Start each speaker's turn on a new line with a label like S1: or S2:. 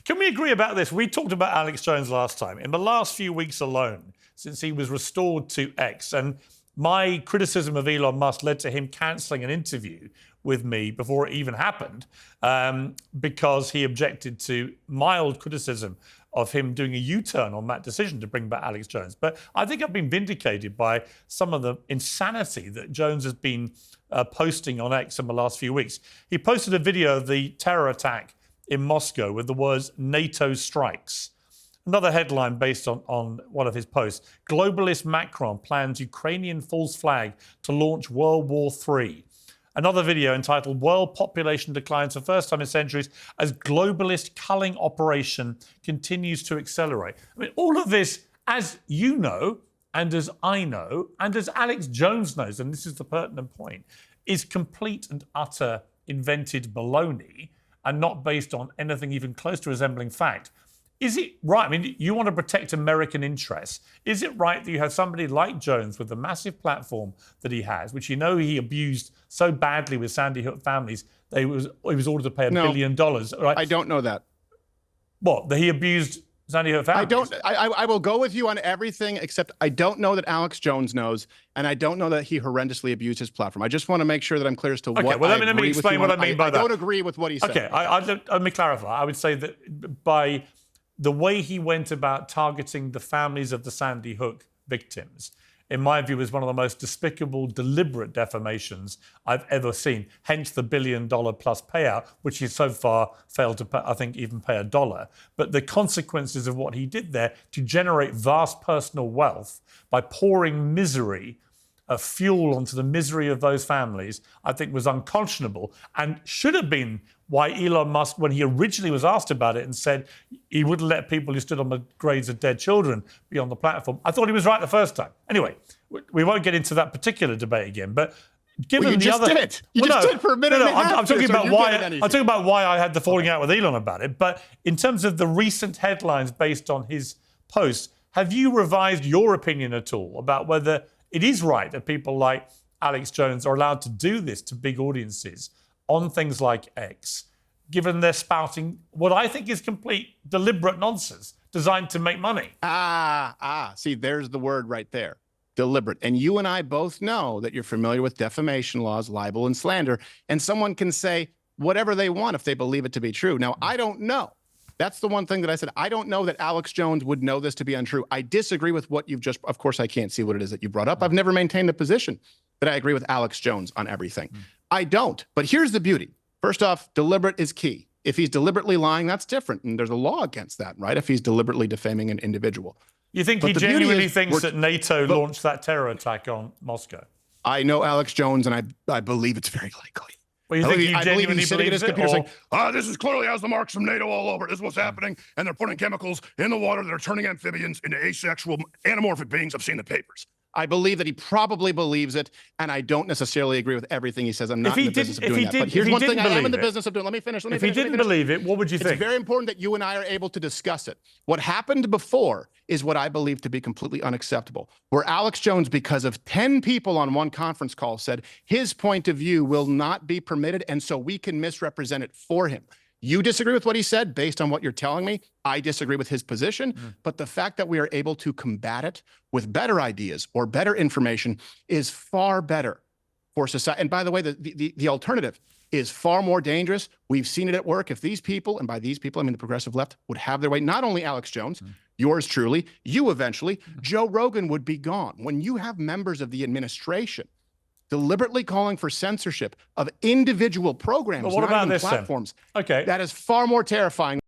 S1: Can we agree about this? We talked about Alex Jones last time. In the last few weeks alone, since he was restored to X, and my criticism of Elon Musk led to him cancelling an interview with me before it even happened, because he objected to mild criticism of him doing a U-turn on that decision to bring back Alex Jones. But I think I've been vindicated by some of the insanity that Jones has been posting on X in the last few weeks. He posted a video of the terror attack in Moscow with the words "NATO strikes." Another headline based on one of his posts: globalist Macron plans Ukrainian false flag to launch World War III. Another video entitled "World Population Declines for First Time in Centuries as Globalist Culling Operation Continues to Accelerate." I mean, all of this, as you know, and as I know, and as Alex Jones knows, and this is the pertinent point, is complete and utter invented baloney and not based on anything even close to resembling fact. Is it right? I mean, you want to protect American interests. Is it right that you have somebody like Jones with the massive platform that he has, which you know he abused so badly with Sandy Hook families, he was ordered to pay $1 billion, right?
S2: I don't know that.
S1: What? That he abused Sandy Hook families?
S2: I will go with you on everything, except I don't know that Alex Jones knows, and I don't know that he horrendously abused his platform. I just want to make sure that I'm clear as to what I agree with.
S1: Let me explain what I mean by that.
S2: I don't agree with what he said.
S1: Okay, let me clarify. I would say that by the way he went about targeting the families of the Sandy Hook victims, in my view, is one of the most despicable, deliberate defamations I've ever seen. Hence the $1 billion plus payout, which he so far failed to pay, I think, even pay $1. But the consequences of what he did there to generate vast personal wealth by pouring misery, fuel onto the misery of those families, I think was unconscionable and should have been why Elon Musk, when he originally was asked about it and said he wouldn't let people who stood on the graves of dead children be on the platform, I thought he was right the first time. Anyway, we won't get into that particular debate again, but given
S2: you just did it. You just did for a minute and a half.
S1: I'm talking about why I had the falling out with Elon about it. But in terms of the recent headlines based on his posts, have you revised your opinion at all about whether it is right that people like Alex Jones are allowed to do this to big audiences on things like X, given they're spouting what I think is complete deliberate nonsense designed to make money?
S2: See, there's the word right there. Deliberate. And you and I both know that you're familiar with defamation laws, libel, and slander, and someone can say whatever they want if they believe it to be true. Now, I don't know. That's the one thing that I said. I don't know that Alex Jones would know this to be untrue. I disagree with what you've just, of course, I can't see what it is that you brought up. I've never maintained the position that I agree with Alex Jones on everything. I don't. But here's the beauty. First off, deliberate is key. If he's deliberately lying, that's different. And there's a law against that, right? If he's deliberately defaming an individual.
S1: You think he genuinely thinks that NATO launched that terror attack on Moscow?
S2: I know Alex Jones, and I believe it's very likely.
S1: Well, you think he genuinely
S2: he's sitting at his computer saying,
S3: this is clearly has the marks from NATO all over. This is what's happening. And they're putting chemicals in the water that are turning amphibians into asexual anamorphic beings. I've seen the papers.
S2: I believe that he probably believes it, and I don't necessarily agree with everything he says. I'm not in the business of doing that. But here's one thing I am in the business of doing. Let me finish.
S1: If he didn't believe it, what would you think?
S2: It's very important that you and I are able to discuss it. What happened before is what I believe to be completely unacceptable, where Alex Jones, because of 10 people on one conference call, said his point of view will not be permitted, and so we can misrepresent it for him. You disagree with what he said based on what you're telling me. I disagree with his position. But the fact that we are able to combat it with better ideas or better information is far better for society. And by the way, the alternative is far more dangerous. We've seen it at work. If these people, and by these people, I mean the progressive left, would have their way, not only Alex Jones, yours truly, you eventually, Joe Rogan would be gone. When you have members of the administration deliberately calling for censorship of individual programs,
S1: but what about this
S2: platforms,
S1: okay,
S2: that is far more terrifying.